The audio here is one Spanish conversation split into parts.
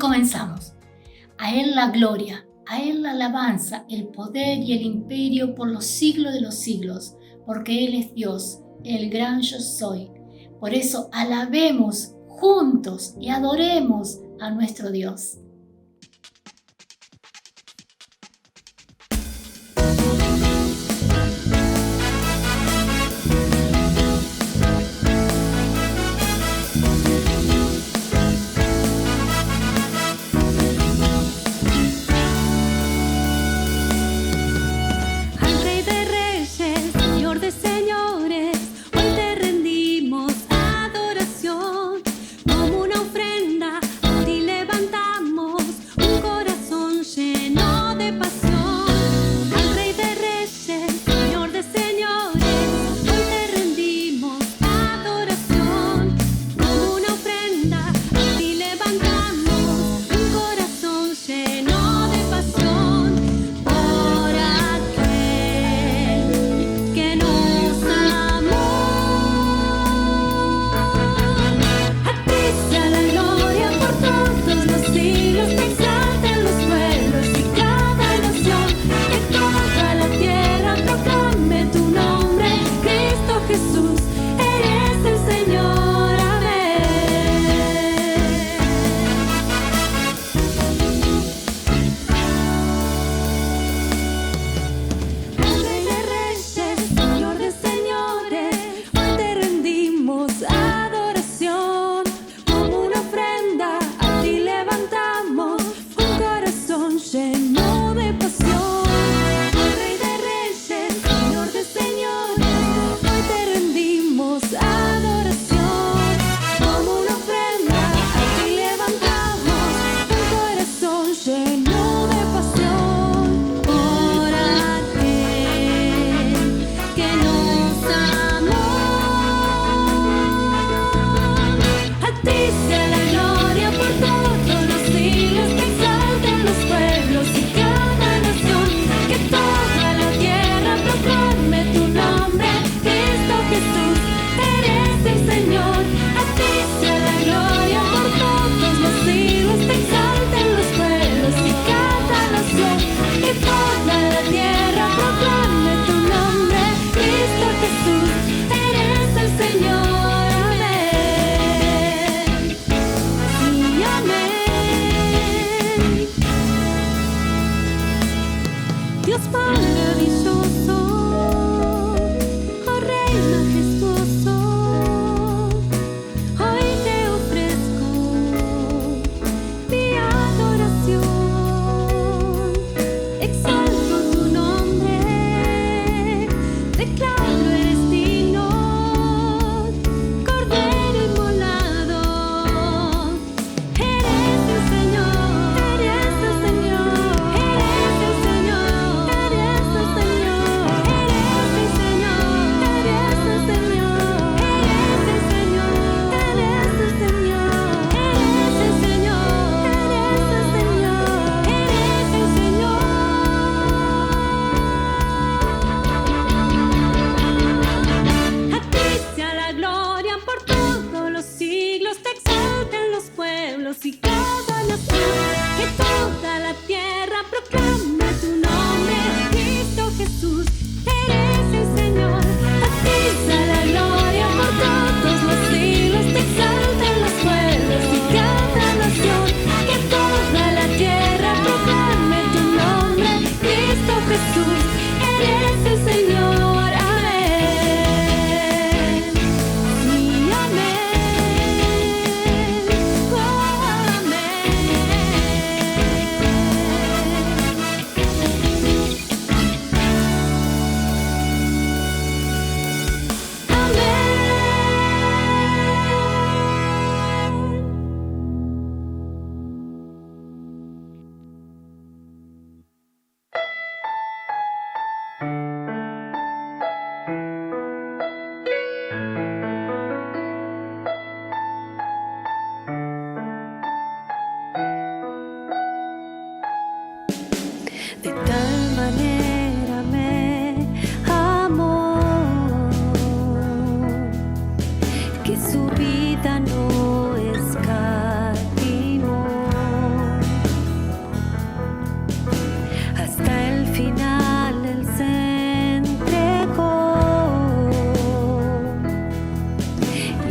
comenzamos. A Él la gloria, a Él la alabanza, el poder y el imperio por los siglos de los siglos, porque Él es Dios, el gran yo soy. Por eso alabemos juntos y adoremos a nuestro Dios.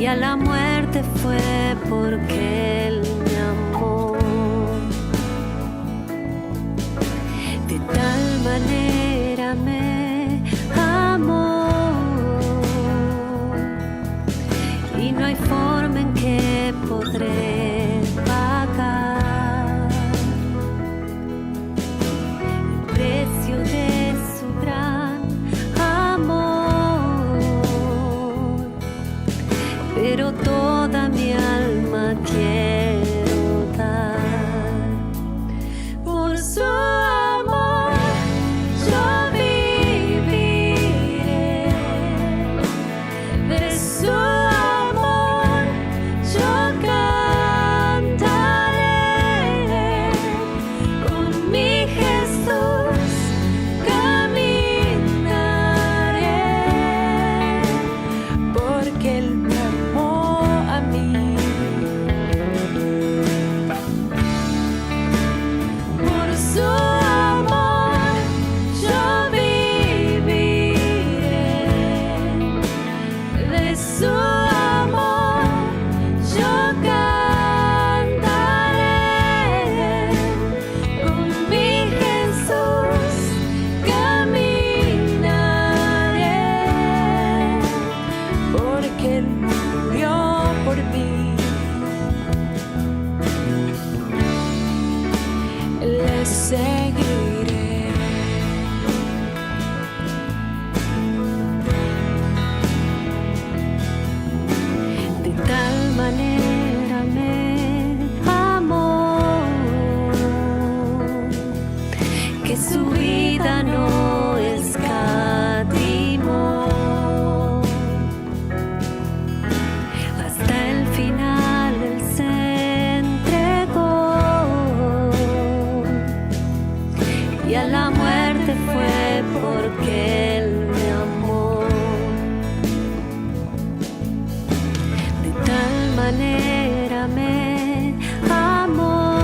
a la muerte fue porque Él me amó. De tal manera me amó, y no hay forma en que podré pagar el precio de su gran amor. Pero toda mi alma quiero dar por su amor. Yo viviré de su amor, yo cantaré con mi Jesús, caminaré, porque Él me amó a mí. Por su amor yo viviré, de su amor yo cantaré, con mi Jesús caminaré, porque Él murió por mí. Le seguiré. De tal manera me amó, que su vida no escatimó. Hasta el final Él se entregó, y a la muerte fue porque Él me amó. De tal manera me amó,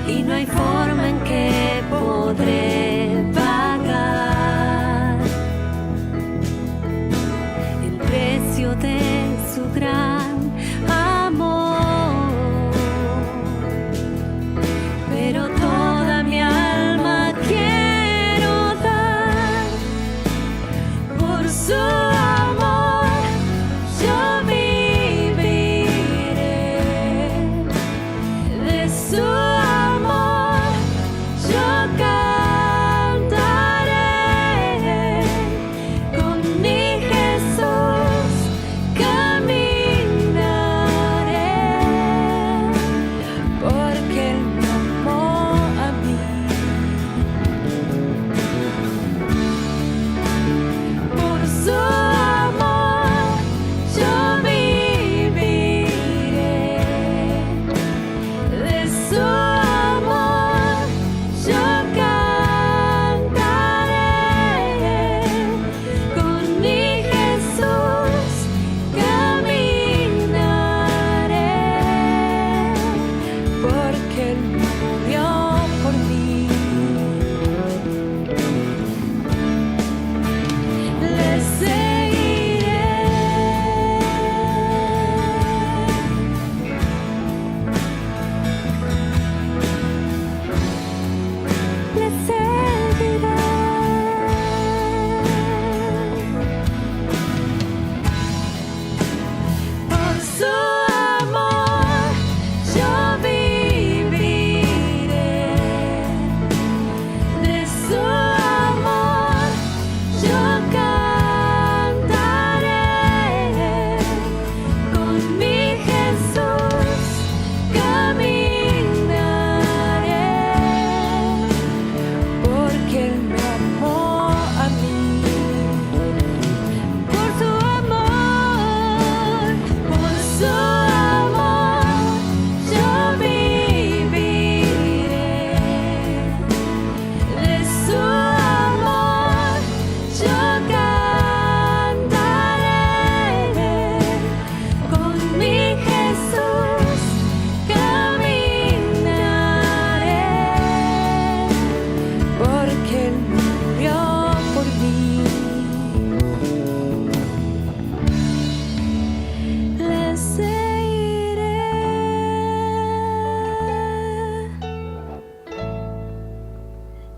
y no hay forma en que podré pagar el precio de su gran amor. Pero toda mi alma quiero dar por su amor. Yo viviré de su amor, yo cantaré.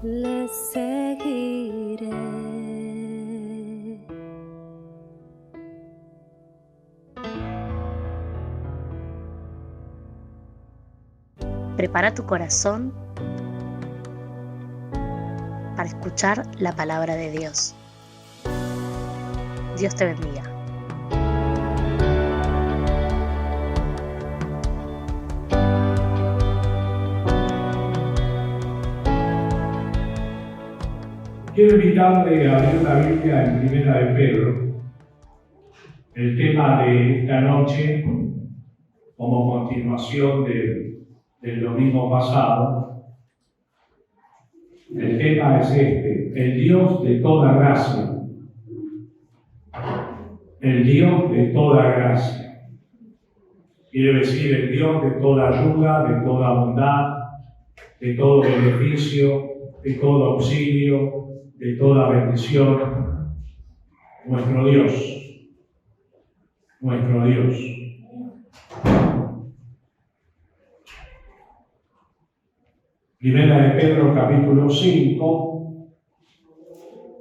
le seguiré. Prepara tu corazón para escuchar la palabra de Dios. Dios te bendiga. Quiero invitarle a abrir la Biblia en Primera de Pedro. El tema de esta noche, como continuación del domingo pasado, el tema es el Dios de toda gracia. El Dios de toda gracia. Quiere decir el Dios de toda ayuda, de toda bondad, de todo beneficio, de todo auxilio, de toda bendición. Nuestro Dios. Nuestro Dios. Primera de Pedro, capítulo 5,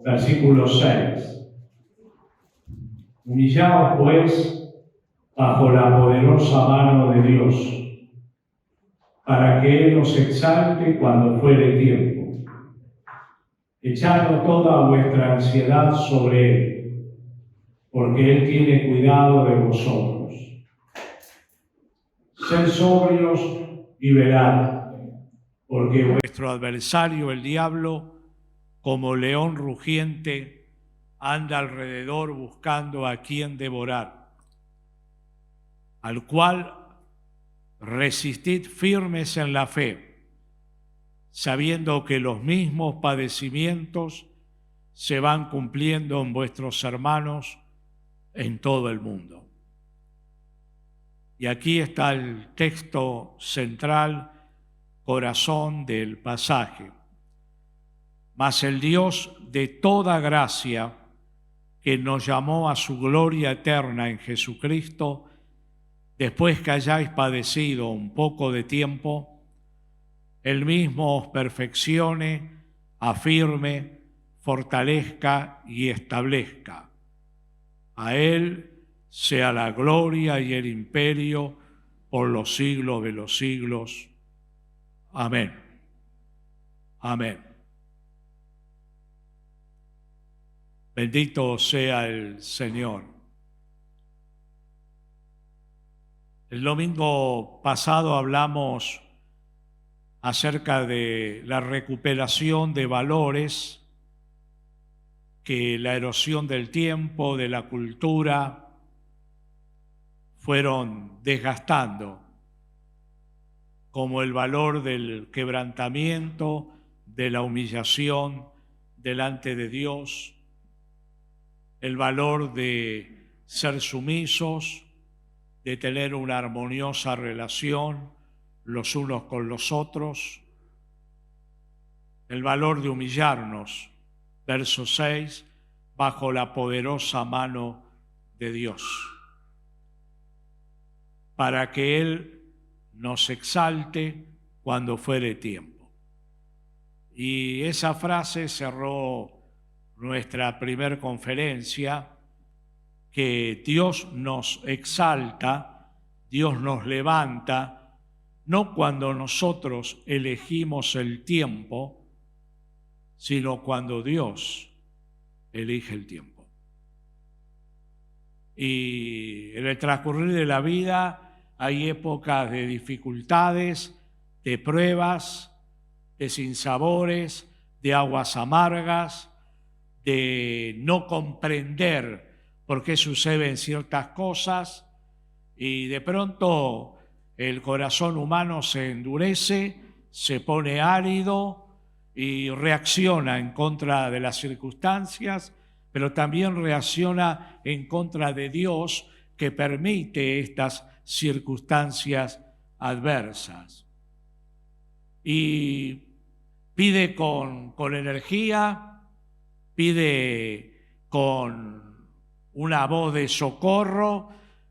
versículo 6. Humillaos, pues, bajo la poderosa mano de Dios, para que Él os exalte cuando fuere tiempo, echando toda vuestra ansiedad sobre Él, porque Él tiene cuidado de vosotros. Sed sobrios y velad, porque vuestro adversario, el diablo, como león rugiente, anda alrededor buscando a quien devorar, al cual resistid firmes en la fe, sabiendo que los mismos padecimientos se van cumpliendo en vuestros hermanos en todo el mundo. Y aquí está el texto central, corazón del pasaje. Mas el Dios de toda gracia, que nos llamó a su gloria eterna en Jesucristo, después que hayáis padecido un poco de tiempo, Él mismo os perfeccione, afirme, fortalezca y establezca. A Él sea la gloria y el imperio por los siglos de los siglos. Amén. Amén. Bendito sea el Señor. El domingo pasado hablamos acerca de la recuperación de valores que la erosión del tiempo, de la cultura, fueron desgastando, como el valor del quebrantamiento, de la humillación delante de Dios, el valor de ser sumisos, de tener una armoniosa relación los unos con los otros, el valor de humillarnos, verso 6, bajo la poderosa mano de Dios, para que Él nos exalte cuando fuere tiempo. Y esa frase cerró nuestra primera conferencia, que Dios nos exalta, Dios nos levanta, no cuando nosotros elegimos el tiempo, sino cuando Dios elige el tiempo. Y en el transcurrir de la vida hay épocas de dificultades, de pruebas, de sinsabores, de aguas amargas, de no comprender por qué suceden ciertas cosas, y de pronto el corazón humano se endurece, se pone árido y reacciona en contra de las circunstancias, pero también reacciona en contra de Dios, que permite estas circunstancias adversas. Y pide con energía, pide con una voz de socorro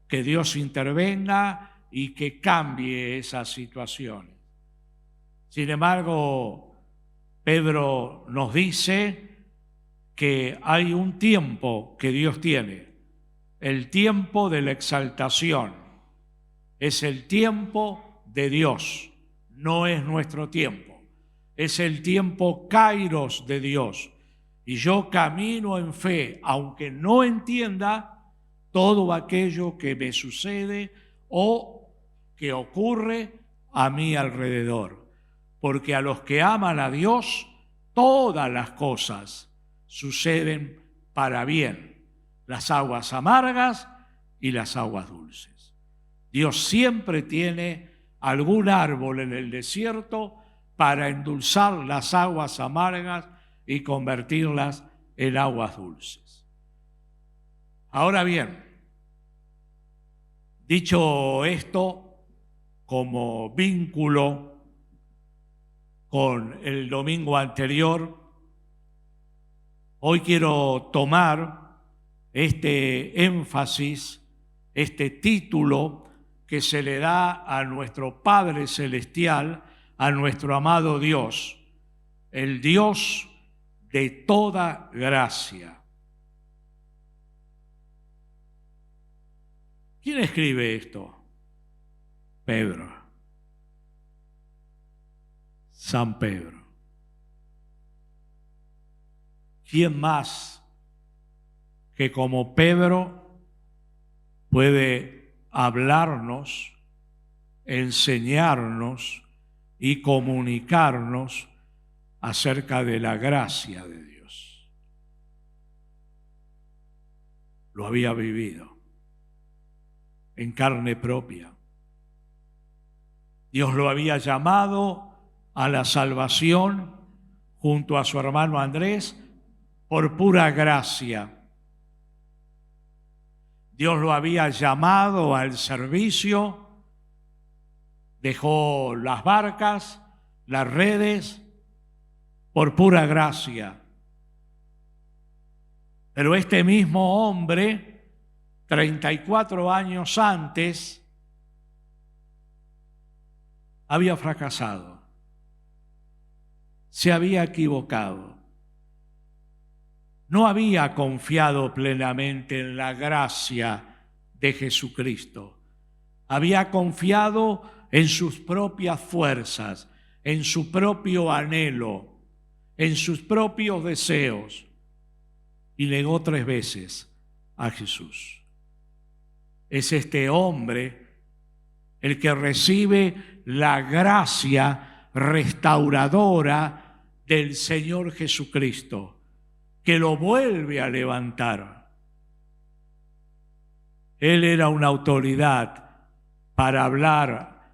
que Dios intervenga y que cambie esas situaciones. Sin embargo, Pedro nos dice que hay un tiempo que Dios tiene, el tiempo de la exaltación. Es el tiempo de Dios, no es nuestro tiempo. Es el tiempo kairos de Dios. Y yo camino en fe, aunque no entienda todo aquello que me sucede o que ocurre a mi alrededor. Porque a los que aman a Dios, todas las cosas suceden para bien, las aguas amargas y las aguas dulces. Dios siempre tiene algún árbol en el desierto para endulzar las aguas amargas y convertirlas en aguas dulces. Ahora bien, dicho esto como vínculo con el domingo anterior, hoy quiero tomar este énfasis, este título que se le da a nuestro Padre Celestial, a nuestro amado Dios, el Dios de toda gracia. ¿Quién escribe esto? Pedro. San Pedro. ¿Quién más que como Pedro puede hablarnos, enseñarnos y comunicarnos acerca de la gracia de Dios? Lo había vivido en carne propia. Dios lo había llamado a la salvación junto a su hermano Andrés por pura gracia. Dios lo había llamado al servicio, dejó las barcas, las redes, por pura gracia. Pero este mismo hombre, 34 años antes, había fracasado. Se había equivocado. No había confiado plenamente en la gracia de Jesucristo. Había confiado en sus propias fuerzas, en su propio anhelo, en sus propios deseos, y negó 3 veces a Jesús. Es este hombre el que recibe la gracia restauradora del Señor Jesucristo, que lo vuelve a levantar. Él era una autoridad para hablar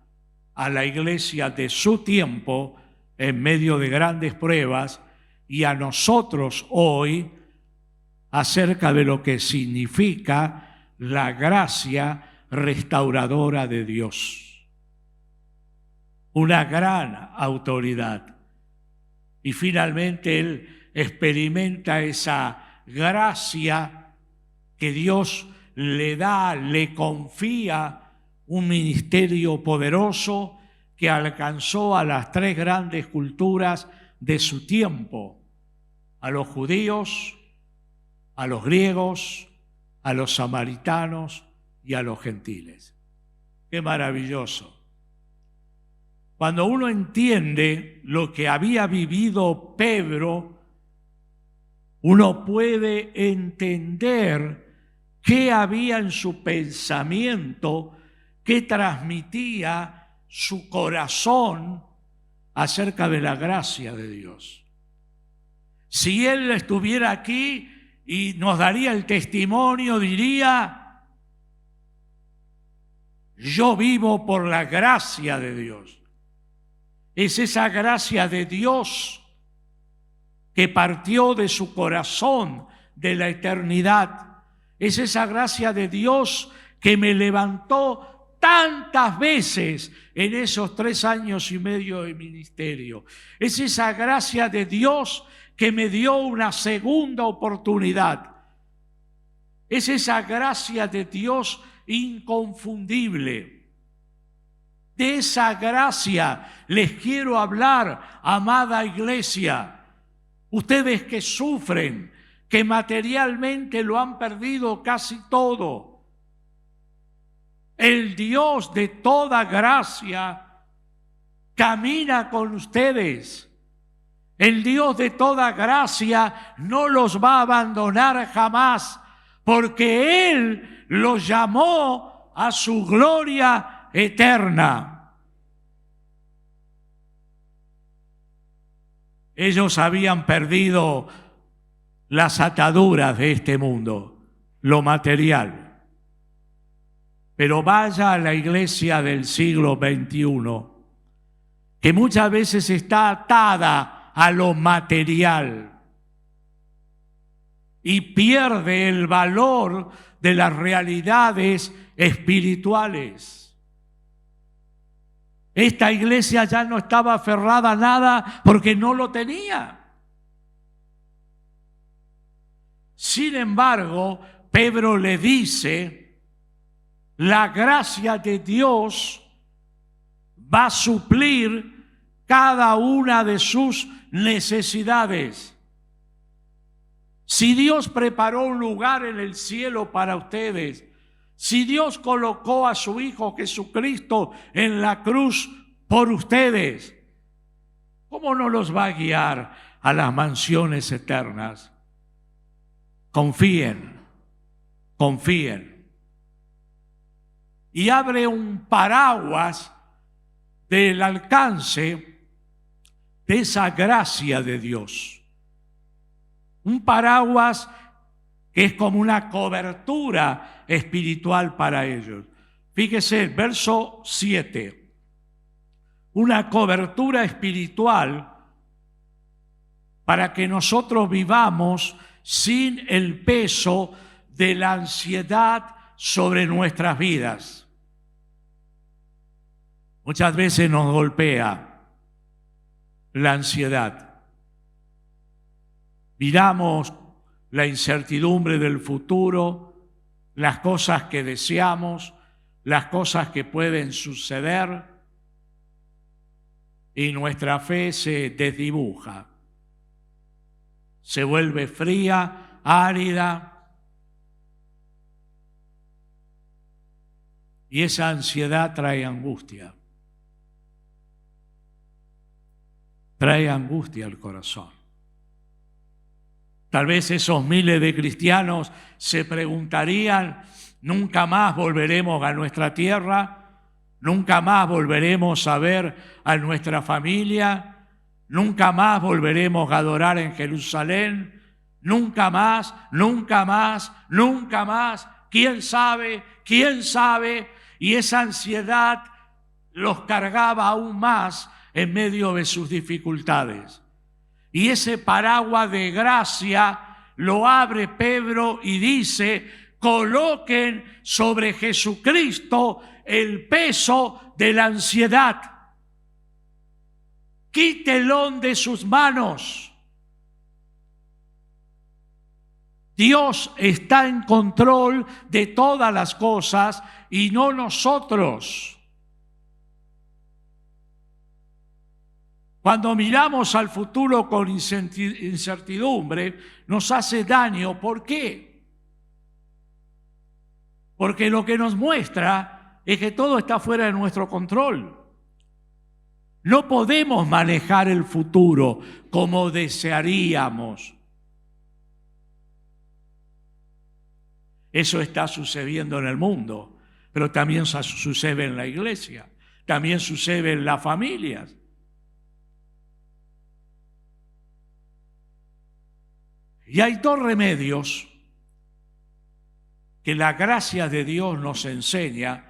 a la iglesia de su tiempo en medio de grandes pruebas y a nosotros hoy acerca de lo que significa la gracia restauradora de Dios. Una gran autoridad. Y finalmente él experimenta esa gracia que Dios le da, le confía un ministerio poderoso que alcanzó a las 3 grandes culturas de su tiempo, a los judíos, a los griegos, a los samaritanos y a los gentiles. ¡Qué maravilloso! Cuando uno entiende lo que había vivido Pedro, uno puede entender qué había en su pensamiento, qué transmitía su corazón acerca de la gracia de Dios. Si él estuviera aquí y nos daría el testimonio, diría: yo vivo por la gracia de Dios. Es esa gracia de Dios que partió de su corazón de la eternidad. Es esa gracia de Dios que me levantó tantas veces en esos 3 años y medio de ministerio. Es esa gracia de Dios que me dio una segunda oportunidad. Es esa gracia de Dios inconfundible. De esa gracia les quiero hablar, amada iglesia. Ustedes que sufren, que materialmente lo han perdido casi todo. El Dios de toda gracia camina con ustedes. El Dios de toda gracia no los va a abandonar jamás, porque Él los llamó a su gloria eterna. Ellos habían perdido las ataduras de este mundo, lo material. Pero vaya a la iglesia del siglo XXI, que muchas veces está atada a lo material y pierde el valor de las realidades espirituales. Esta iglesia ya no estaba aferrada a nada porque no lo tenía. Sin embargo, Pedro le dice, la gracia de Dios va a suplir cada una de sus necesidades. Si Dios preparó un lugar en el cielo para ustedes, si Dios colocó a su Hijo Jesucristo en la cruz por ustedes, ¿cómo no los va a guiar a las mansiones eternas? Confíen, confíen. Y abre un paraguas del alcance de esa gracia de Dios. Un paraguas que es como una cobertura espiritual para ellos. Fíjese, verso 7. Una cobertura espiritual para que nosotros vivamos sin el peso de la ansiedad sobre nuestras vidas. Muchas veces nos golpea la ansiedad. Miramos la incertidumbre del futuro, las cosas que deseamos, las cosas que pueden suceder, y nuestra fe se desdibuja, se vuelve fría, árida, y esa ansiedad trae angustia. Trae angustia al corazón. Tal vez esos miles de cristianos se preguntarían, ¿nunca más volveremos a nuestra tierra? ¿Nunca más volveremos a ver a nuestra familia? ¿Nunca más volveremos a adorar en Jerusalén? ¿Nunca más? ¿Nunca más? ¿Nunca más? ¿Quién sabe? ¿Quién sabe? Y esa ansiedad los cargaba aún más en medio de sus dificultades. Y ese paraguas de gracia lo abre Pedro y dice, coloquen sobre Jesucristo el peso de la ansiedad. Quítelo de sus manos. Dios está en control de todas las cosas y no nosotros. Cuando miramos al futuro con incertidumbre, nos hace daño. ¿Por qué? Porque lo que nos muestra es que todo está fuera de nuestro control. No podemos manejar el futuro como desearíamos. Eso está sucediendo en el mundo, pero también sucede en la iglesia, también sucede en las familias. Y hay dos remedios que la gracia de Dios nos enseña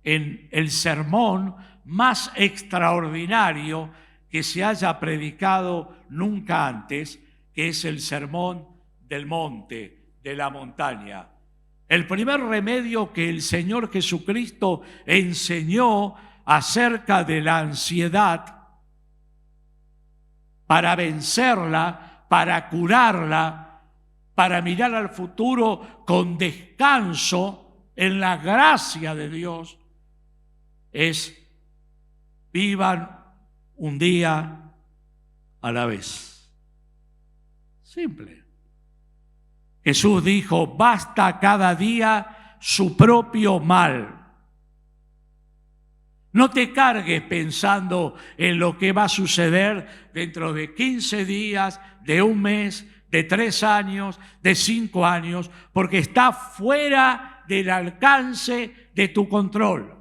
en el sermón más extraordinario que se haya predicado nunca antes, que es el sermón del monte, de la montaña. El primer remedio que el Señor Jesucristo enseñó acerca de la ansiedad para vencerla, para curarla, para mirar al futuro con descanso en la gracia de Dios, es vivan un día a la vez. Simple. Jesús dijo, basta cada día su propio mal. No te cargues pensando en lo que va a suceder dentro de 15 días, de un mes, de 3 años, de 5 años, porque está fuera del alcance de tu control.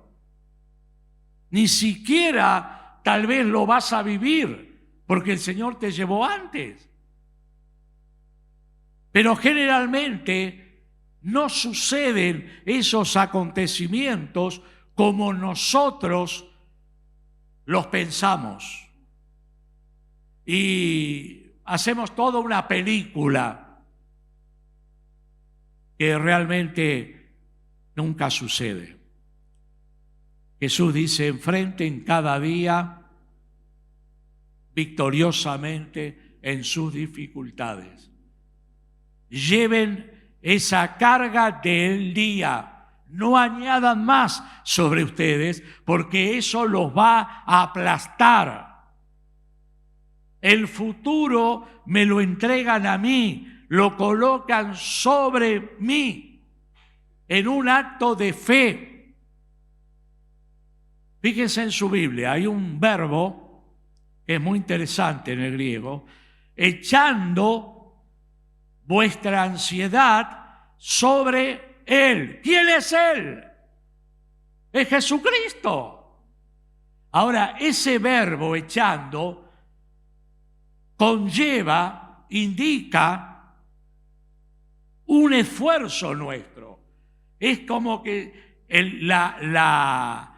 Ni siquiera tal vez lo vas a vivir, porque el Señor te llevó antes. Pero generalmente no suceden esos acontecimientos como nosotros los pensamos. Y hacemos toda una película que realmente nunca sucede. Jesús dice, enfrenten cada día victoriosamente en sus dificultades. Lleven esa carga del día. No añadan más sobre ustedes, porque eso los va a aplastar. El futuro me lo entregan a mí, lo colocan sobre mí, en un acto de fe. Fíjense en su Biblia, hay un verbo que es muy interesante en el griego, echando vuestra ansiedad sobre Él. ¿Quién es Él? Es Jesucristo. Ahora, ese verbo echando conlleva, indica un esfuerzo nuestro. Es como que la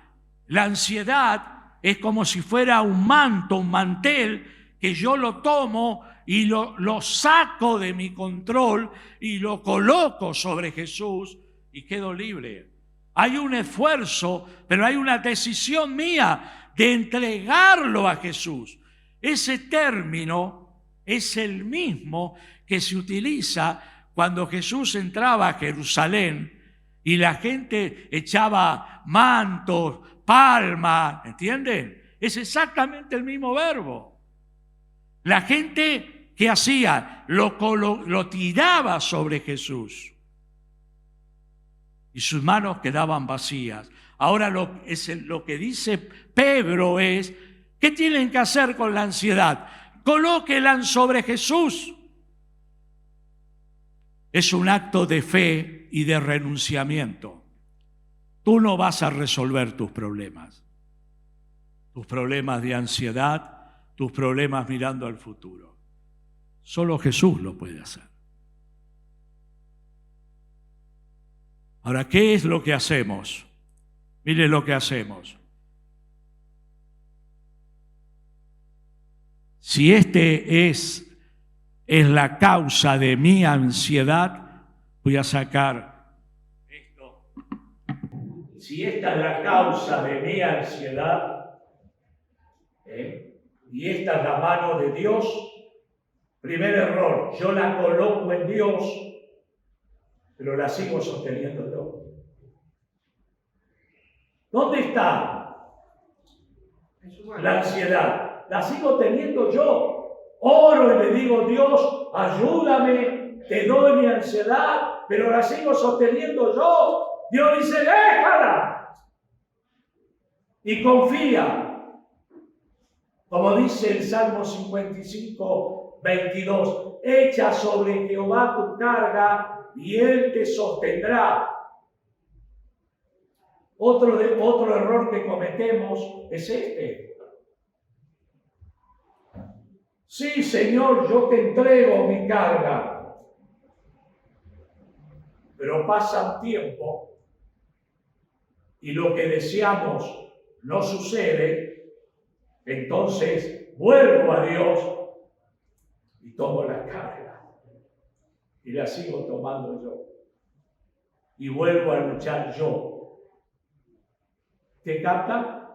ansiedad es como si fuera un manto, un mantel, que yo lo tomo y lo saco de mi control y lo coloco sobre Jesús y quedo libre. Hay un esfuerzo, pero hay una decisión mía de entregarlo a Jesús. Ese término es el mismo que se utiliza cuando Jesús entraba a Jerusalén y la gente echaba mantos, palmas, ¿entienden? Es exactamente el mismo verbo. La gente, ¿qué hacía? Lo tiraba sobre Jesús y sus manos quedaban vacías. Ahora lo que dice Pedro es, ¿qué tienen que hacer con la ansiedad? Colóquenla sobre Jesús. Es un acto de fe y de renunciamiento. Tú no vas a resolver tus problemas de ansiedad, tus problemas mirando al futuro. Solo Jesús lo puede hacer. Ahora, ¿qué es lo que hacemos? Mire lo que hacemos. Si este es la causa de mi ansiedad, voy a sacar esto. Si esta es la causa de mi ansiedad, y esta es la mano de Dios, primer error, yo la coloco en Dios, pero la sigo sosteniendo yo. ¿Dónde está la ansiedad? La sigo teniendo yo. Oro y le digo, Dios, ayúdame, te doy mi ansiedad, pero la sigo sosteniendo yo. Dios dice, déjala. Y confía. Como dice el Salmo 55, 22, echa sobre Jehová tu carga y Él te sostendrá. Otro error que cometemos es este. Sí, Señor, yo te entrego mi carga. Pero pasa un tiempo y lo que deseamos no sucede. Entonces vuelvo a Dios y tomo la carga y la sigo tomando yo y vuelvo a luchar yo. ¿Te capta?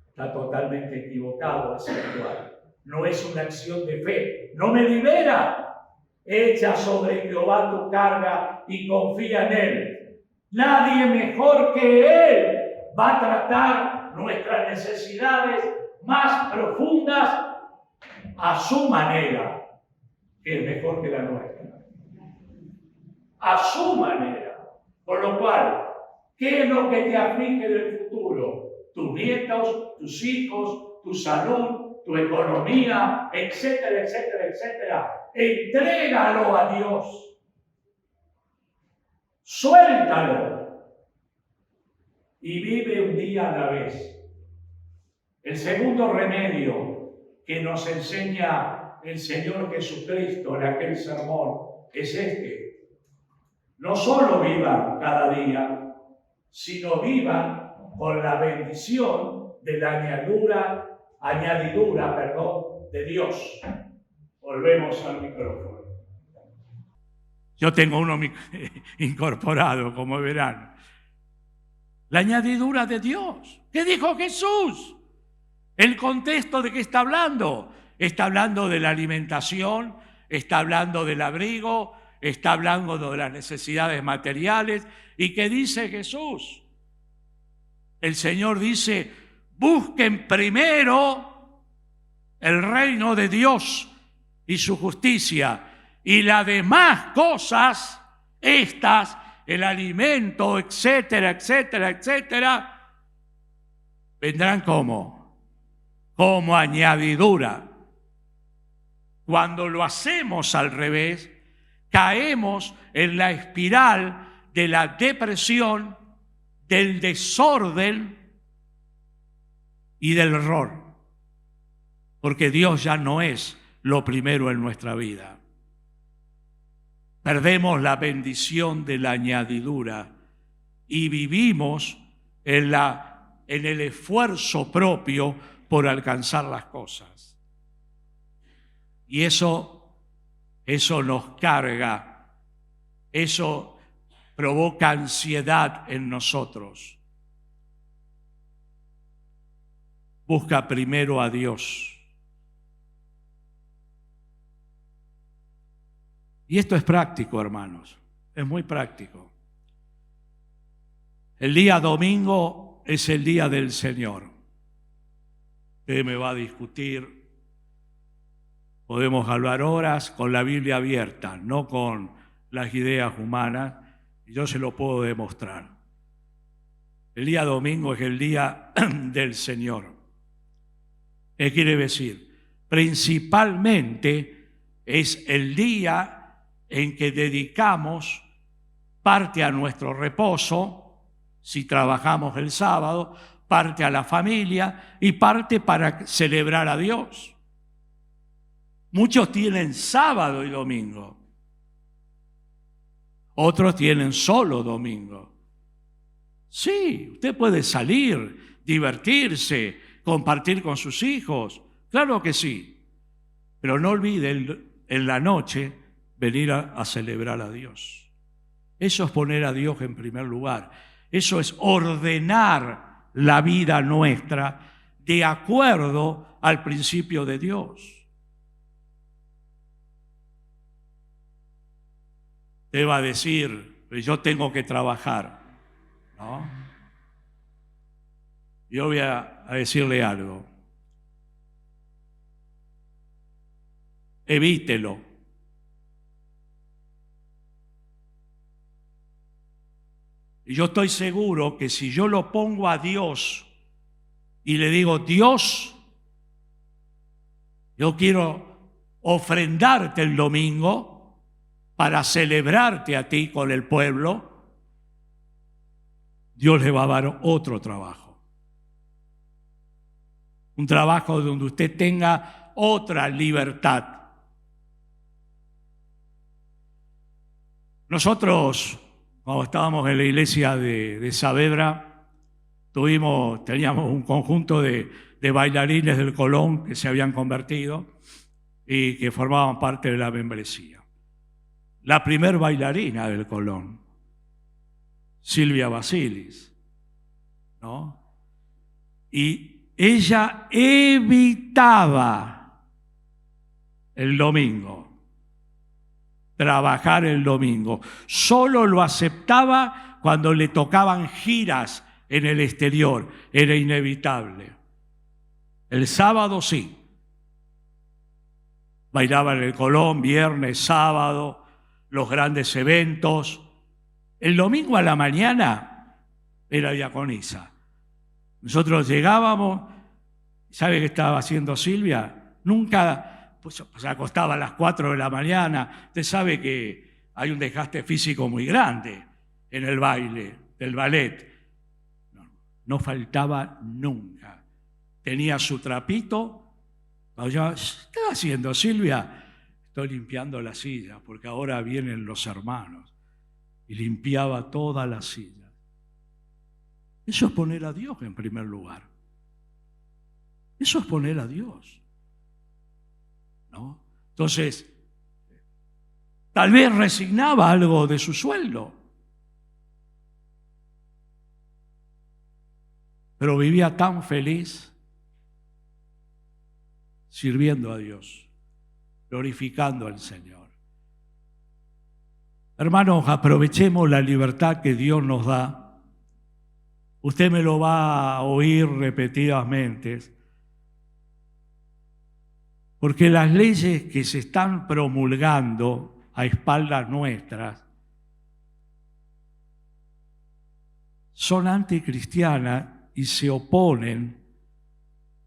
Está totalmente equivocado ese actuar. No es una acción de fe, no me libera. Echa sobre Jehová tu carga y confía en Él. Nadie mejor que Él va a tratar nuestras necesidades más profundas a su manera, que es mejor que la nuestra. A su manera. Por lo cual, ¿qué es lo que te aflige del futuro? Tus nietos, tus hijos, tu salud, tu economía, etcétera, etcétera, etcétera. Entrégalo a Dios. Suéltalo. Y vive un día a la vez. El segundo remedio que nos enseña el Señor Jesucristo en aquel sermón es este. No solo vivan cada día, sino vivan con la bendición de la añadidura de Dios. Volvemos al micrófono. Yo tengo uno incorporado, como verán. La añadidura de Dios. ¿Qué dijo Jesús? ¿El contexto de qué está hablando? Está hablando de la alimentación, está hablando del abrigo, está hablando de las necesidades materiales. ¿Y qué dice Jesús? El Señor dice, busquen primero el reino de Dios y su justicia, y las demás cosas, estas, el alimento, etcétera, etcétera, etcétera, vendrán como añadidura. Cuando lo hacemos al revés, caemos en la espiral de la depresión, del desorden y del error, porque Dios ya no es lo primero en nuestra vida. Perdemos la bendición de la añadidura y vivimos en el esfuerzo propio por alcanzar las cosas. Y eso nos carga, eso provoca ansiedad en nosotros. Busca primero a Dios. Y esto es práctico, hermanos, es muy práctico. El día domingo es el día del Señor. Usted me va a discutir. Podemos hablar horas con la Biblia abierta, no con las ideas humanas, y yo se lo puedo demostrar. El día domingo es el día del Señor. ¿Qué quiere decir? Principalmente es el día en que dedicamos parte a nuestro reposo, si trabajamos el sábado, parte a la familia y parte para celebrar a Dios. Muchos tienen sábado y domingo. Otros tienen solo domingo. Sí, usted puede salir, divertirse, compartir con sus hijos. Claro que sí. Pero no olvide en la noche venir a celebrar a Dios. Eso es poner a Dios en primer lugar. Eso es ordenar la vida nuestra de acuerdo al principio de Dios. Te va a decir, yo tengo que trabajar, ¿no? Yo voy a decirle algo. Evítelo. Y yo estoy seguro que si yo lo pongo a Dios y le digo, Dios, yo quiero ofrendarte el domingo para celebrarte a ti con el pueblo, Dios le va a dar otro trabajo. Un trabajo donde usted tenga otra libertad. Nosotros, cuando estábamos en la iglesia de Saavedra, teníamos un conjunto de bailarines del Colón que se habían convertido y que formaban parte de la membresía. La primer bailarina del Colón, Silvia Basilis, ¿no? Y ella evitaba el domingo, trabajar el domingo. Solo lo aceptaba cuando le tocaban giras en el exterior, era inevitable. El sábado sí. Bailaba en el Colón, viernes, sábado, los grandes eventos. El domingo a la mañana era diaconisa. Nosotros llegábamos, ¿sabe qué estaba haciendo Silvia? Nunca, pues se acostaba a las 4 de la mañana. Usted sabe que hay un desgaste físico muy grande en el baile, del ballet. No faltaba nunca. Tenía su trapito. ¿Qué está haciendo, Silvia? Estoy limpiando la silla, porque ahora vienen los hermanos. Y limpiaba toda la silla. Eso es poner a Dios en primer lugar. Eso es poner a Dios, ¿no? Entonces, tal vez resignaba algo de su sueldo, pero vivía tan feliz sirviendo a Dios, glorificando al Señor. Hermanos, aprovechemos la libertad que Dios nos da. Usted me lo va a oír repetidamente, porque las leyes que se están promulgando a espaldas nuestras son anticristianas y se oponen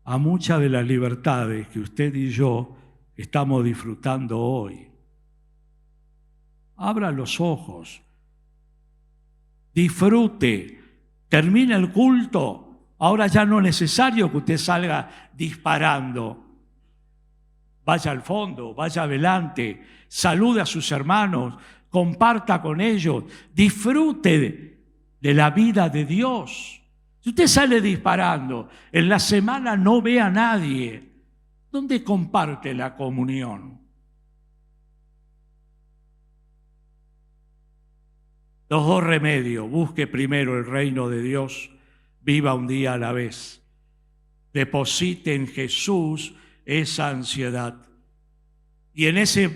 a muchas de las libertades que usted y yo estamos disfrutando hoy. Abra los ojos, disfrute, termina el culto. Ahora ya no es necesario que usted salga disparando. Vaya al fondo, vaya adelante, salude a sus hermanos, comparta con ellos, disfrute de la vida de Dios. Si usted sale disparando, en la semana no ve a nadie, ¿dónde comparte la comunión? Los dos remedios: busque primero el reino de Dios, viva un día a la vez. Deposite en Jesús esa ansiedad. Y en ese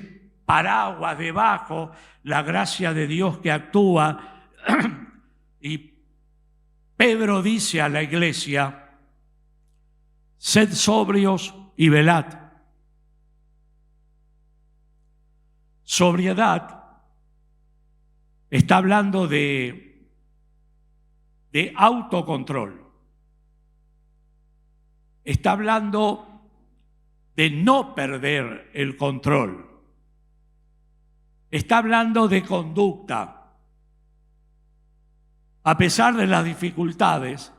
paraguas debajo, la gracia de Dios que actúa. Y Pedro dice a la iglesia: sed sobrios y velad. Sobriedad está hablando de autocontrol. Está hablando de no perder el control. Está hablando de conducta. A pesar de las dificultades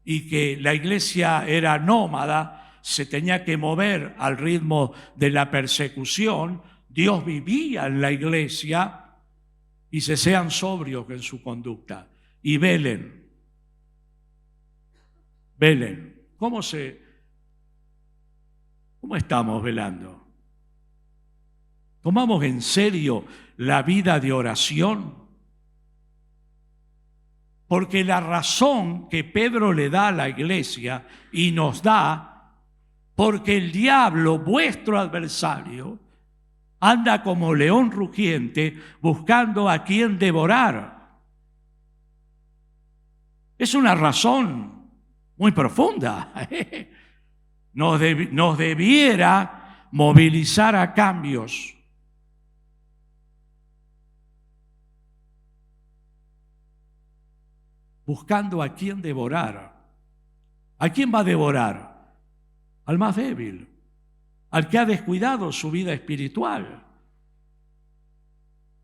y que la iglesia era nómada, se tenía que mover al ritmo de la persecución, Dios vivía en la iglesia. Y se sean sobrios en su conducta y velen. Velen. ¿Cómo estamos velando? ¿Tomamos en serio la vida de oración? Porque la razón que Pedro le da a la iglesia y nos da, porque el diablo, vuestro adversario, anda como león rugiente buscando a quien devorar. Es una razón muy profunda. Nos debiera movilizar a cambios. Buscando a quien devorar. ¿A quién va a devorar? Al más débil. Al que ha descuidado su vida espiritual,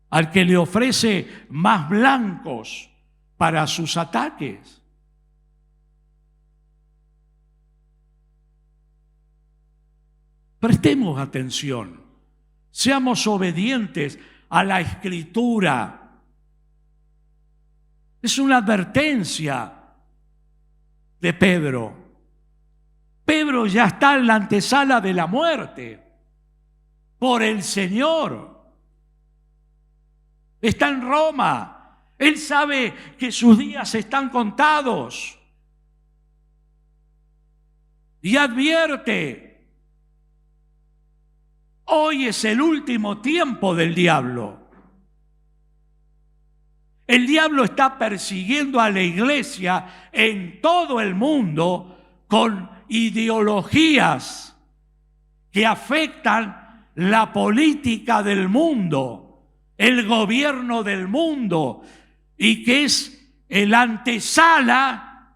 al que le ofrece más blancos para sus ataques. Prestemos atención, seamos obedientes a la Escritura. Es una advertencia de Pedro. Pedro ya está en la antesala de la muerte por el Señor. Está en Roma. Él sabe que sus días están contados. Y advierte: hoy es el último tiempo del diablo. El diablo está persiguiendo a la iglesia en todo el mundo con ideologías que afectan la política del mundo, el gobierno del mundo, y que es el antesala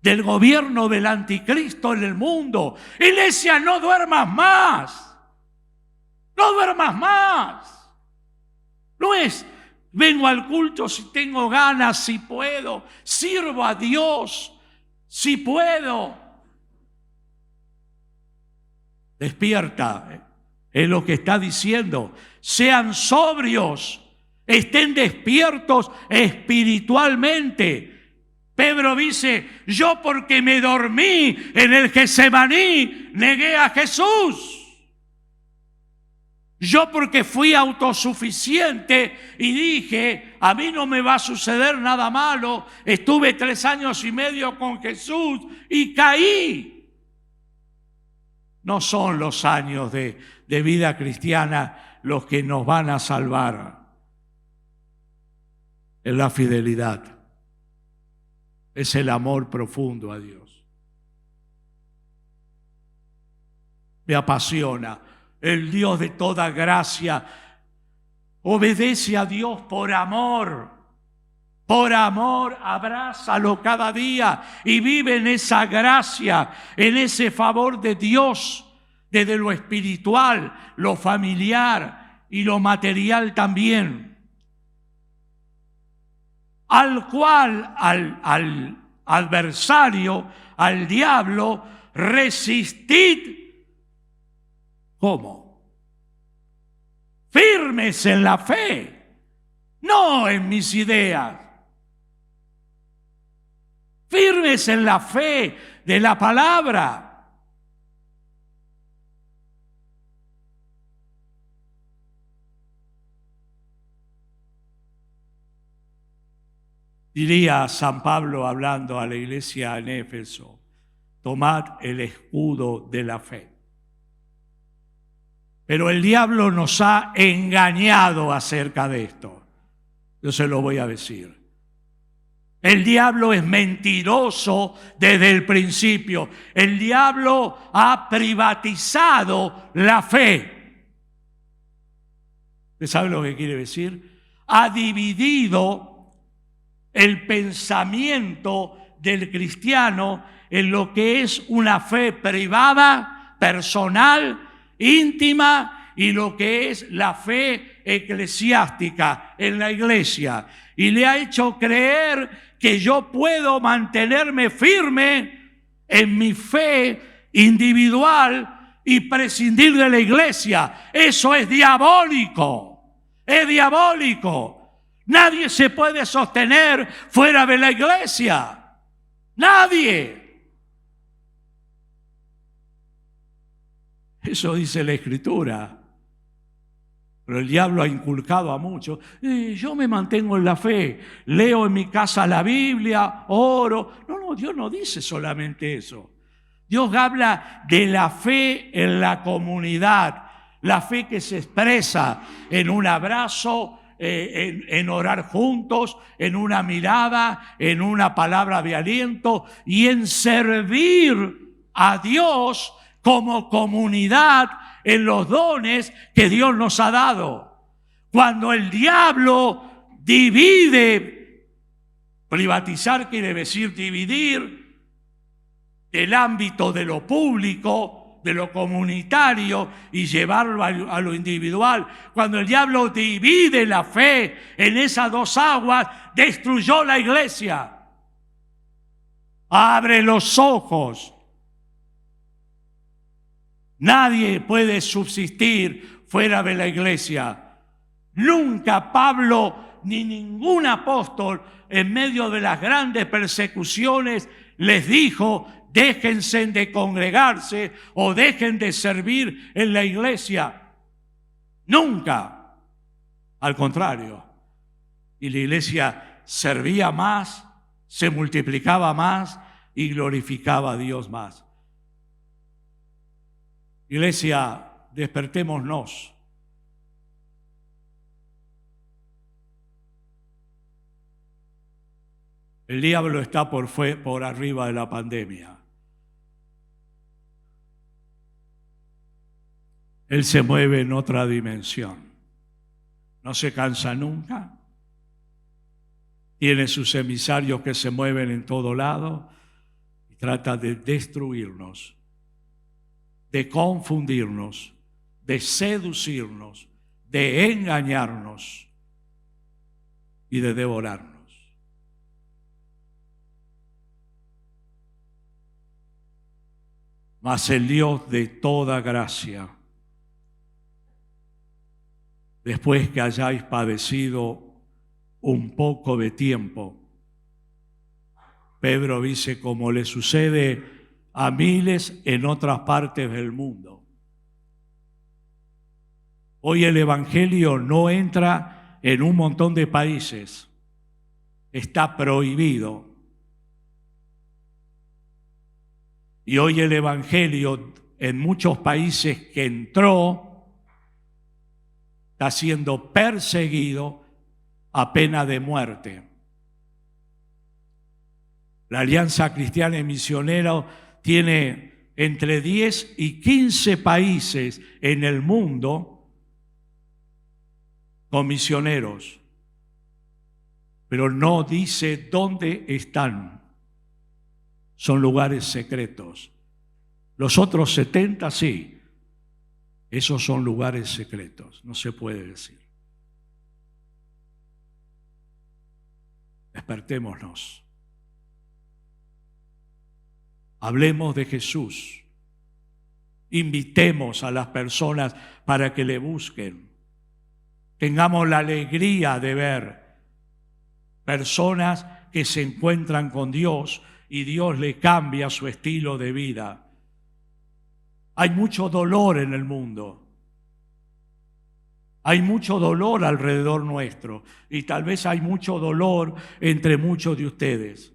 del gobierno del anticristo en el mundo. Iglesia, no duermas más. No duermas más. No es vengo al culto si tengo ganas, si puedo, sirvo a Dios, si puedo. Despierta, es lo que está diciendo. Sean sobrios, estén despiertos espiritualmente. Pedro dice, yo porque me dormí en el Getsemaní, negué a Jesús. Yo porque fui autosuficiente y dije, a mí no me va a suceder nada malo. Estuve 3 años y medio con Jesús y caí. No son los años de vida cristiana los que nos van a salvar. Es la fidelidad. Es el amor profundo a Dios. Me apasiona. El Dios de toda gracia obedece a Dios por amor. Por amor, abrázalo cada día y vive en esa gracia, en ese favor de Dios, desde lo espiritual, lo familiar y lo material también. Al cual, al adversario, al diablo, resistid. ¿Cómo? Firmes en la fe, no en mis ideas. Firmes en la fe de la palabra. Diría San Pablo hablando a la iglesia en Éfeso, tomad el escudo de la fe. Pero el diablo nos ha engañado acerca de esto. Yo se lo voy a decir. El diablo es mentiroso desde el principio. El diablo ha privatizado la fe. ¿Usted sabe lo que quiere decir? Ha dividido el pensamiento del cristiano en lo que es una fe privada, personal, íntima, y lo que es la fe eclesiástica en la iglesia, y le ha hecho creer que yo puedo mantenerme firme en mi fe individual y prescindir de la iglesia. Eso es diabólico, es diabólico. Nadie se puede sostener fuera de la iglesia, nadie. Eso dice la Escritura. Pero el diablo ha inculcado a muchos. Yo me mantengo en la fe. Leo en mi casa la Biblia, oro. No, Dios no dice solamente eso. Dios habla de la fe en la comunidad. La fe que se expresa en un abrazo, en orar juntos, en una mirada, en una palabra de aliento y en servir a Dios como comunidad en los dones que Dios nos ha dado. Cuando el diablo divide, privatizar quiere decir dividir el ámbito de lo público, de lo comunitario y llevarlo a lo individual. Cuando el diablo divide la fe en esas dos aguas, destruyó la iglesia. Abre los ojos. Nadie puede subsistir fuera de la iglesia. Nunca Pablo ni ningún apóstol en medio de las grandes persecuciones les dijo: déjense de congregarse o dejen de servir en la iglesia. Nunca. Al contrario. Y la iglesia servía más, se multiplicaba más y glorificaba a Dios más. Iglesia, despertémonos. El diablo está por arriba de la pandemia. Él se mueve en otra dimensión. No se cansa nunca. Tiene sus emisarios que se mueven en todo lado y trata de destruirnos, de confundirnos, de seducirnos, de engañarnos y de devorarnos. Mas el Dios de toda gracia, después que hayáis padecido un poco de tiempo, Pedro dice, como le sucede a miles en otras partes del mundo. Hoy el Evangelio no entra en un montón de países, está prohibido. Y hoy el Evangelio en muchos países que entró está siendo perseguido a pena de muerte. La Alianza Cristiana y Misionera tiene entre 10 y 15 países en el mundo con misioneros, pero no dice dónde están. Son lugares secretos. Los otros 70 sí, esos son lugares secretos, no se puede decir. Despertémonos. Hablemos de Jesús. Invitemos a las personas para que le busquen. Tengamos la alegría de ver personas que se encuentran con Dios y Dios le cambia su estilo de vida. Hay mucho dolor en el mundo. Hay mucho dolor alrededor nuestro y tal vez hay mucho dolor entre muchos de ustedes.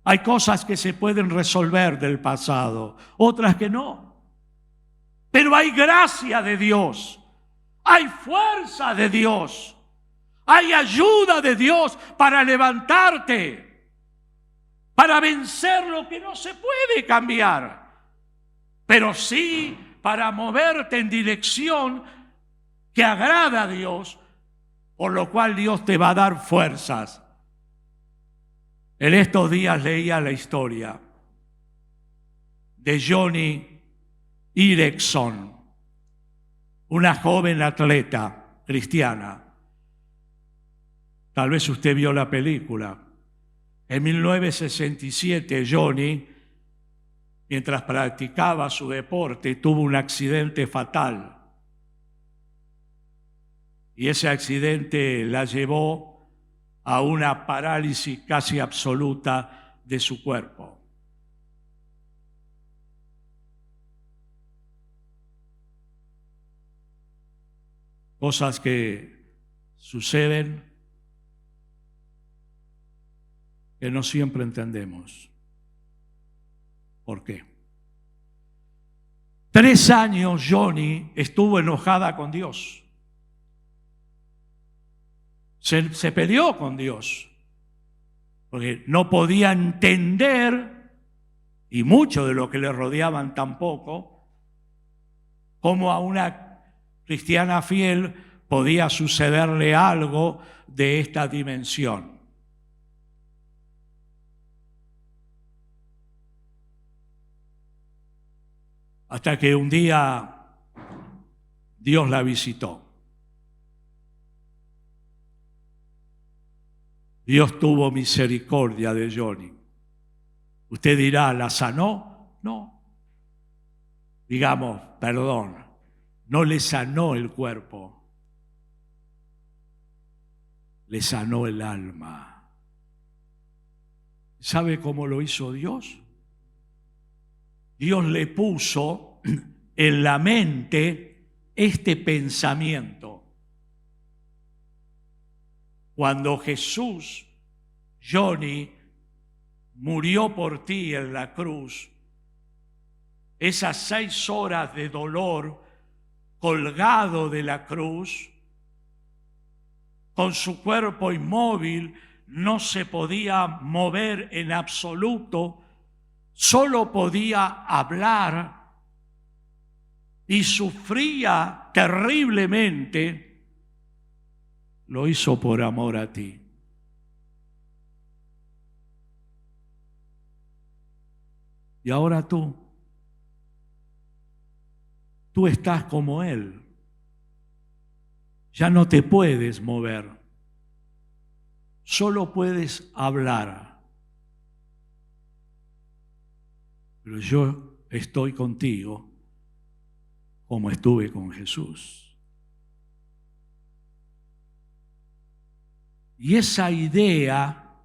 Hay cosas que se pueden resolver del pasado, otras que no. Pero hay gracia de Dios, hay fuerza de Dios, hay ayuda de Dios para levantarte, para vencer lo que no se puede cambiar, pero sí para moverte en dirección que agrada a Dios, por lo cual Dios te va a dar fuerzas. En estos días leía la historia de Joni Eareckson, una joven atleta cristiana. Tal vez usted vio la película. En 1967, Joni, mientras practicaba su deporte, tuvo un accidente fatal. Y ese accidente la llevó a una parálisis casi absoluta de su cuerpo. Cosas que suceden que no siempre entendemos. ¿Por qué? 3 años Joni estuvo enojada con Dios. Se peleó con Dios, porque no podía entender, y mucho de lo que le rodeaban tampoco, cómo a una cristiana fiel podía sucederle algo de esta dimensión. Hasta que un día Dios la visitó. Dios tuvo misericordia de Joni. Usted dirá, ¿la sanó? No. Digamos, perdón, no le sanó el cuerpo, le sanó el alma. ¿Sabe cómo lo hizo Dios? Dios le puso en la mente este pensamiento. Cuando Jesús, Joni, murió por ti en la cruz, esas 6 horas de dolor colgado de la cruz, con su cuerpo inmóvil, no se podía mover en absoluto, solo podía hablar y sufría terriblemente, lo hizo por amor a ti. Y ahora tú estás como Él. Ya no te puedes mover. Solo puedes hablar. Pero yo estoy contigo como estuve con Jesús. Y esa idea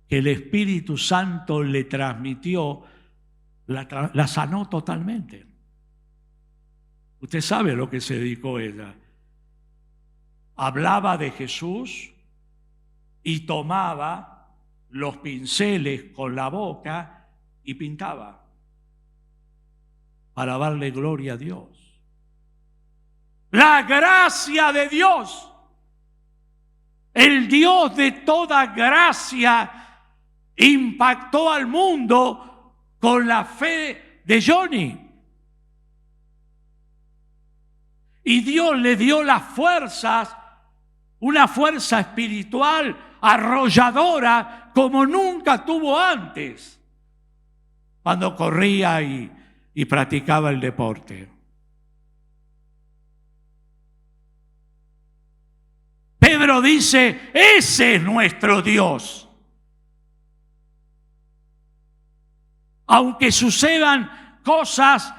que el Espíritu Santo le transmitió, la sanó totalmente. Usted sabe a lo que se dedicó ella. Hablaba de Jesús y tomaba los pinceles con la boca y pintaba para darle gloria a Dios. La gracia de Dios, el Dios de toda gracia, impactó al mundo con la fe de Johnny. Y Dios le dio las fuerzas, una fuerza espiritual arrolladora como nunca tuvo antes, cuando corría y practicaba el deporte. Pedro dice, ese es nuestro Dios. Aunque sucedan cosas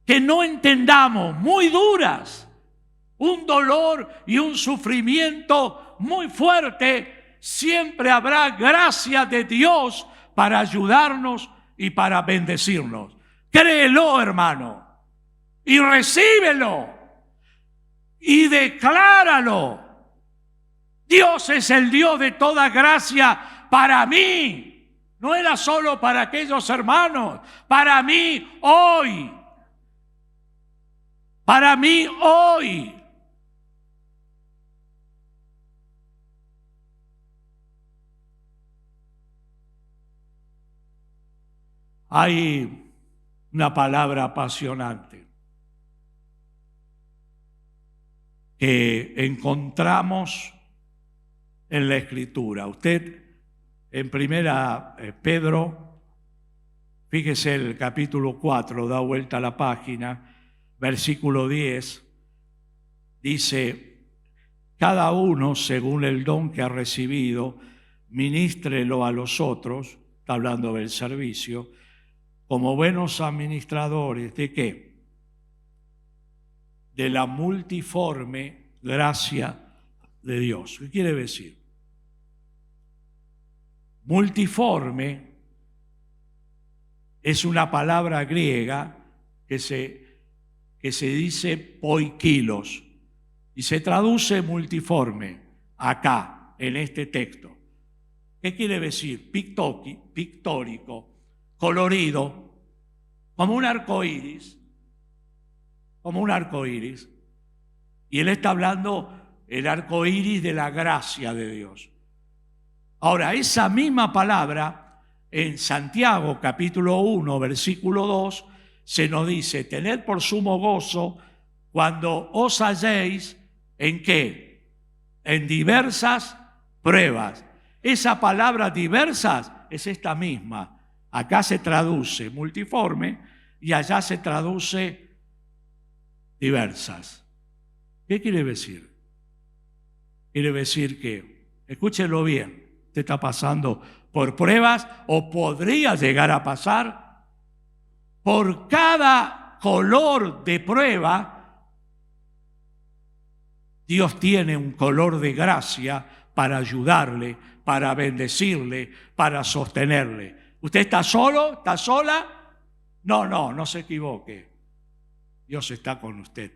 que no entendamos, muy duras, un dolor y un sufrimiento muy fuerte, siempre habrá gracia de Dios para ayudarnos y para bendecirnos. Créelo, hermano, y recíbelo, y decláralo. Dios es el Dios de toda gracia para mí. No era solo para aquellos hermanos, para mí hoy. Para mí hoy. Hay una palabra apasionante que encontramos en la Escritura. Usted en primera Pedro, fíjese el capítulo 4, da vuelta a la página, versículo 10, dice, cada uno según el don que ha recibido, ministrelo a los otros, está hablando del servicio, como buenos administradores, ¿de qué? De la multiforme gracia de Dios. ¿Qué quiere decir? Multiforme es una palabra griega que se dice poikilos y se traduce multiforme acá, en este texto. ¿Qué quiere decir? Pictórico, colorido, como un arco iris, y él está hablando el arco iris de la gracia de Dios. Ahora, esa misma palabra en Santiago capítulo 1, versículo 2, se nos dice, tened por sumo gozo cuando os halléis ¿en qué? En diversas pruebas. Esa palabra diversas es esta misma. Acá se traduce multiforme y allá se traduce diversas. ¿Qué quiere decir? Quiere decir que, escúchelo bien, usted está pasando por pruebas o podría llegar a pasar. Por cada color de prueba, Dios tiene un color de gracia para ayudarle, para bendecirle, para sostenerle. ¿Usted está solo? ¿Está sola? No se equivoque. Dios está con usted.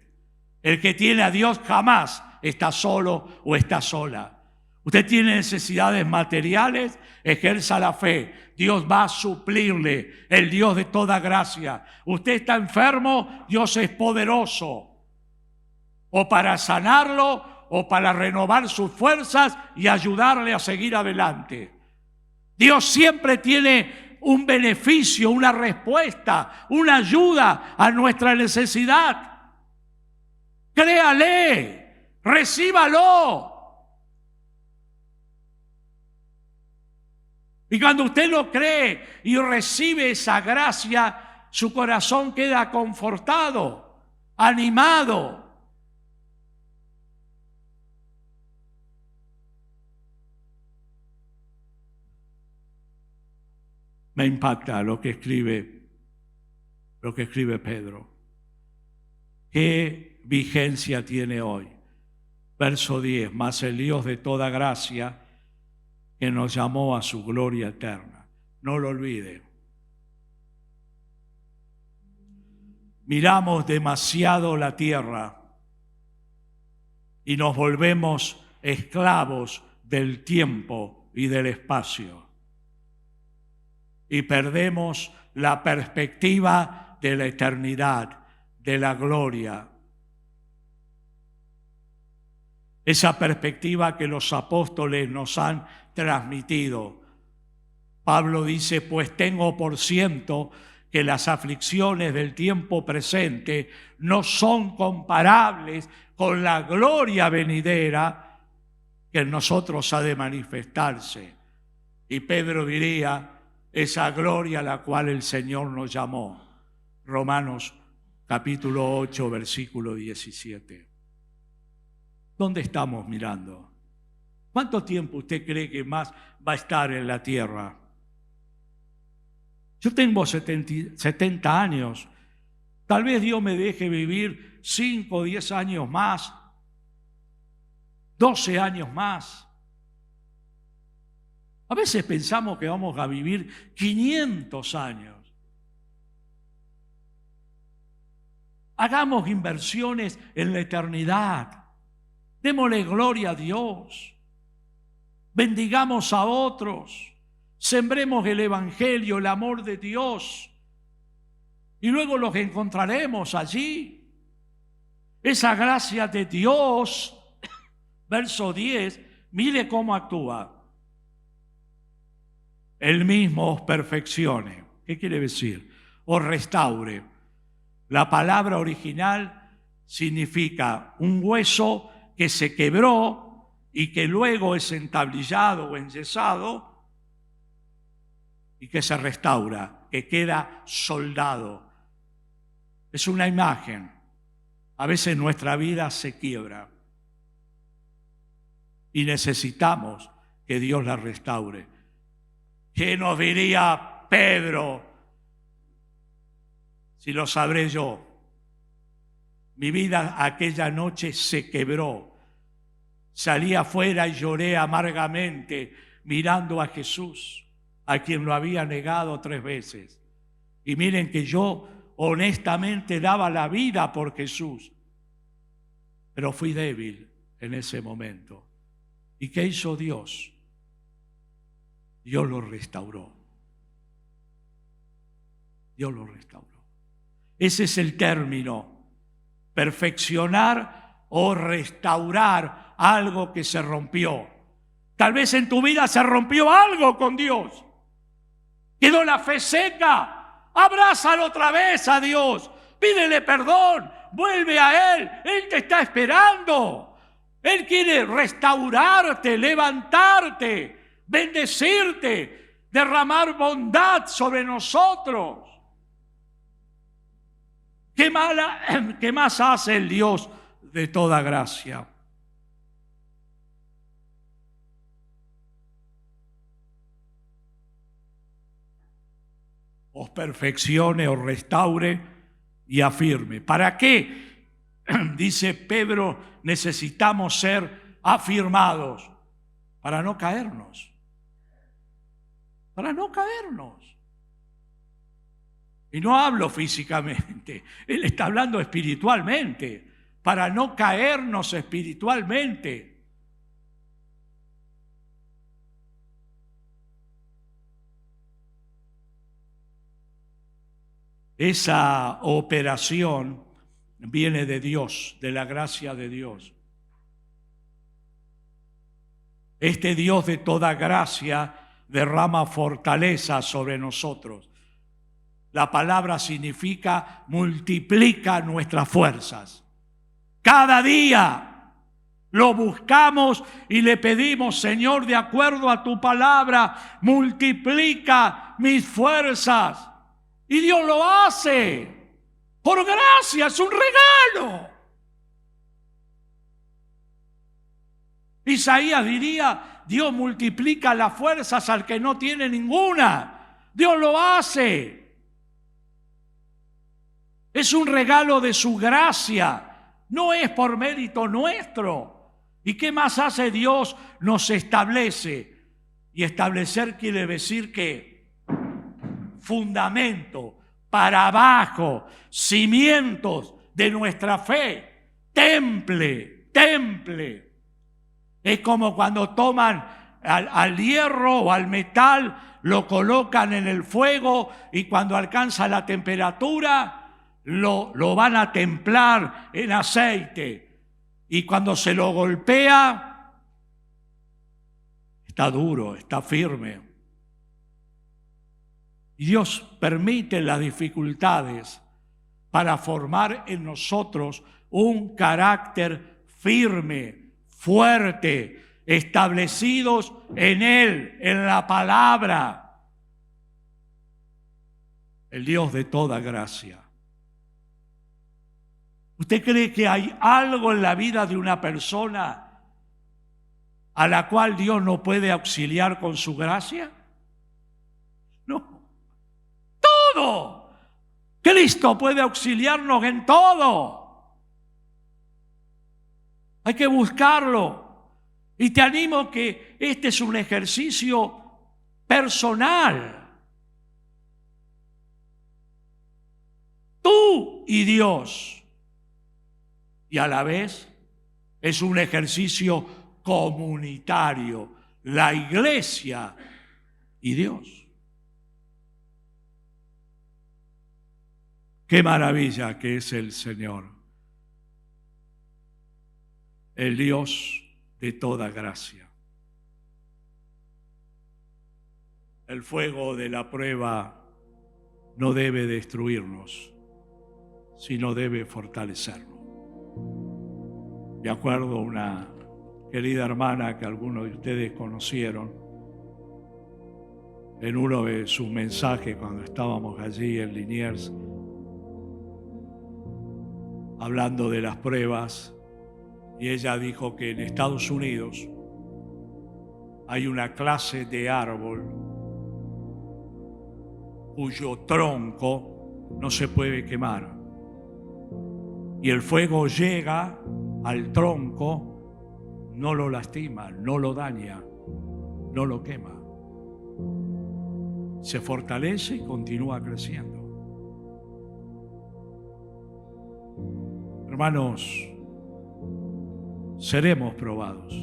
El que tiene a Dios jamás está solo o está sola. Usted tiene necesidades materiales, ejerza la fe. Dios va a suplirle, el Dios de toda gracia. Usted está enfermo, Dios es poderoso. O para sanarlo o para renovar sus fuerzas y ayudarle a seguir adelante. Dios siempre tiene un beneficio, una respuesta, una ayuda a nuestra necesidad. Créale, recíbalo. Y cuando usted lo cree y recibe esa gracia, su corazón queda confortado, animado. Me impacta lo que escribe Pedro. ¿Qué vigencia tiene hoy? Verso 10, mas el Dios de toda gracia, que nos llamó a su gloria eterna. No lo olvide. Miramos demasiado la tierra y nos volvemos esclavos del tiempo y del espacio. Y perdemos la perspectiva de la eternidad, de la gloria. Esa perspectiva que los apóstoles nos han transmitido. Pablo dice, pues tengo por cierto que las aflicciones del tiempo presente no son comparables con la gloria venidera que en nosotros ha de manifestarse. Y Pedro diría, esa gloria a la cual el Señor nos llamó. Romanos capítulo 8, versículo 17. ¿Dónde estamos mirando? ¿Cuánto tiempo usted cree que más va a estar en la tierra? Yo tengo 70 años. Tal vez Dios me deje vivir 5 o 10 años más, 12 años más. A veces pensamos que vamos a vivir 500 años. Hagamos inversiones en la eternidad. Démosle gloria a Dios. Bendigamos a otros. Sembremos el Evangelio, el amor de Dios. Y luego los encontraremos allí. Esa gracia de Dios, verso 10, mire cómo actúa. Él mismo os perfeccione. ¿Qué quiere decir? Os restaure. La palabra original significa un hueso que se quebró y que luego es entablillado o enyesado y que se restaura, que queda soldado. Es una imagen. A veces nuestra vida se quiebra y necesitamos que Dios la restaure. ¿Qué nos diría Pedro? Si lo sabré yo. Mi vida aquella noche se quebró. Salí afuera y lloré amargamente mirando a Jesús, a quien lo había negado 3 veces. Y miren que yo honestamente daba la vida por Jesús, pero fui débil en ese momento. ¿Y qué hizo Dios? Dios lo restauró. Dios lo restauró. Ese es el término. Perfeccionar o restaurar algo que se rompió. Tal vez en tu vida se rompió algo con Dios. Quedó la fe seca. Abrázalo otra vez a Dios. Pídele perdón. Vuelve a Él. Él te está esperando. Él quiere restaurarte, levantarte, bendecirte, derramar bondad sobre nosotros. ¿Qué más hace el Dios de toda gracia? Os perfeccione, os restaure y afirme. ¿Para qué? Dice Pedro, necesitamos ser afirmados para no caernos. Para no caernos. Y no hablo físicamente, él está hablando espiritualmente, para no caernos espiritualmente. Esa operación viene de Dios, de la gracia de Dios. Este Dios de toda gracia derrama fortaleza sobre nosotros. La palabra significa multiplica nuestras fuerzas. Cada día lo buscamos y le pedimos, Señor, de acuerdo a tu palabra, multiplica mis fuerzas. Y Dios lo hace. Por gracia, es un regalo. Isaías diría, Dios multiplica las fuerzas al que no tiene ninguna. Dios lo hace. Es un regalo de su gracia. No es por mérito nuestro. ¿Y qué más hace Dios? Nos establece. Y establecer quiere decir que fundamento, para abajo, cimientos de nuestra fe, temple. Es como cuando toman al hierro o al metal, lo colocan en el fuego y cuando alcanza la temperatura, lo van a templar en aceite. Y cuando se lo golpea, está duro, está firme. Y Dios permite las dificultades para formar en nosotros un carácter firme, fuerte, establecidos en Él, en la palabra. El Dios de toda gracia. ¿Usted cree que hay algo en la vida de una persona a la cual Dios no puede auxiliar con su gracia? No. Todo. Cristo puede auxiliarnos en todo. Hay que buscarlo. Y te animo que este es un ejercicio personal. Tú y Dios. Y a la vez es un ejercicio comunitario. La iglesia y Dios. Qué maravilla que es el Señor. El Dios de toda gracia. El fuego de la prueba no debe destruirnos, sino debe fortalecernos. De acuerdo a una querida hermana que algunos de ustedes conocieron, en uno de sus mensajes cuando estábamos allí en Liniers, hablando de las pruebas, y ella dijo que en Estados Unidos hay una clase de árbol cuyo tronco no se puede quemar. Y el fuego llega al tronco, no lo lastima, no lo daña, no lo quema. Se fortalece y continúa creciendo. Hermanos, seremos probados.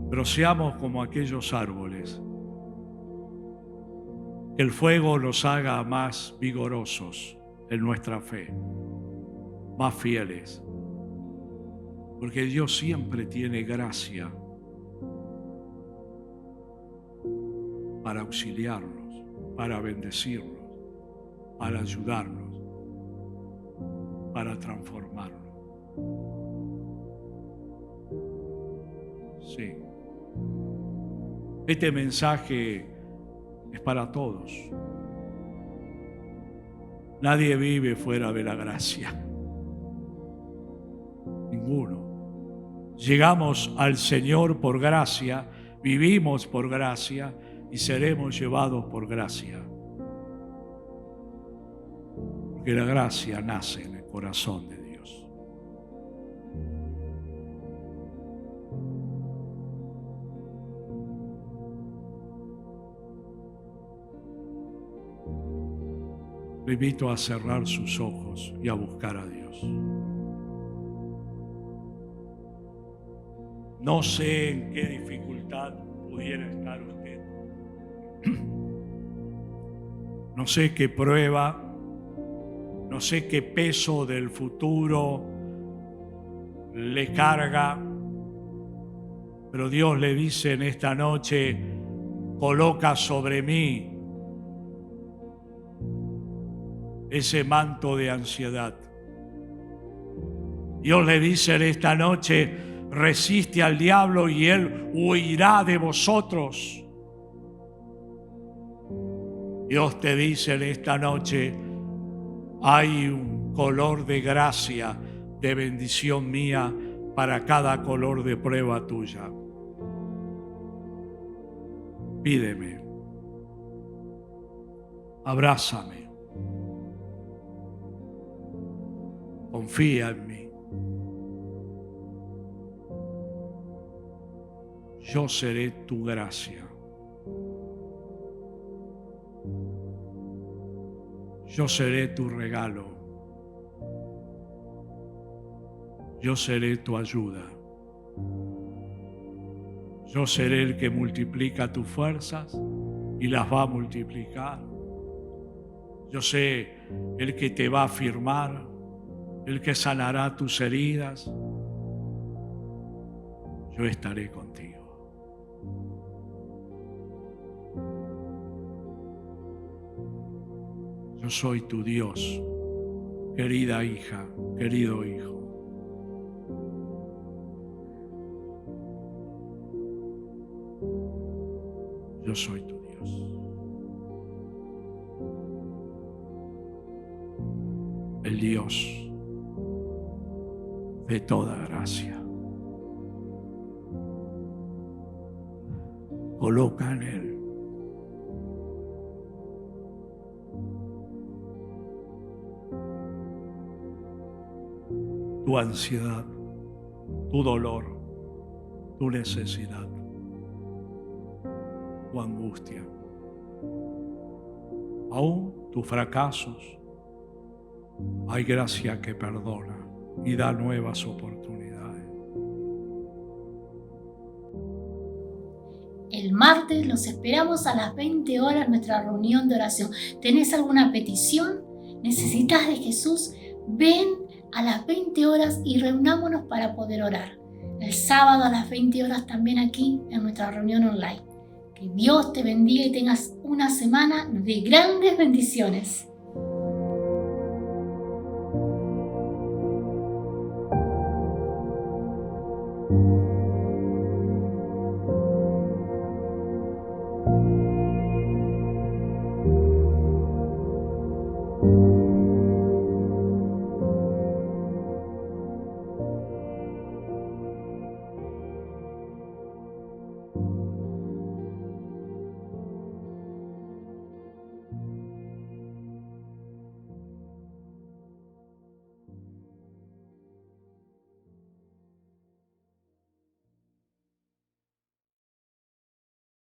Pero seamos como aquellos árboles. Que el fuego nos haga más vigorosos en nuestra fe, más fieles. Porque Dios siempre tiene gracia para auxiliarnos, para bendecirnos, para ayudarnos, para transformarnos. Sí. Este mensaje es para todos. Nadie vive fuera de la gracia. Ninguno. Llegamos al Señor por gracia, vivimos por gracia y seremos llevados por gracia. Porque la gracia nace en el corazón de Dios. Le invito a cerrar sus ojos y a buscar a Dios. No sé en qué dificultad pudiera estar usted. No sé qué prueba, no sé qué peso del futuro le carga, pero Dios le dice en esta noche: coloca sobre mí ese manto de ansiedad. Dios le dice en esta noche: resiste al diablo y él huirá de vosotros. Dios te dice en esta noche: hay un color de gracia, de bendición mía para cada color de prueba tuya. Pídeme, abrázame, confía en mí. Yo seré tu gracia. Yo seré tu regalo. Yo seré tu ayuda. Yo seré el que multiplica tus fuerzas y las va a multiplicar. Yo sé el que te va a afirmar, el que sanará tus heridas. Yo estaré contigo. Yo soy tu Dios, querida hija, querido hijo. Yo soy tu Dios. El Dios de toda gracia. Coloca en Él tu ansiedad, tu dolor, tu necesidad, tu angustia, aún tus fracasos. Hay gracia que perdona y da nuevas oportunidades. El martes los esperamos a las 20 horas en nuestra reunión de oración. ¿Tenés alguna petición? ¿Necesitas de Jesús? Ven a las 20 horas y reunámonos para poder orar. El sábado a las 20 horas también aquí en nuestra reunión online. Que Dios te bendiga y tengas una semana de grandes bendiciones.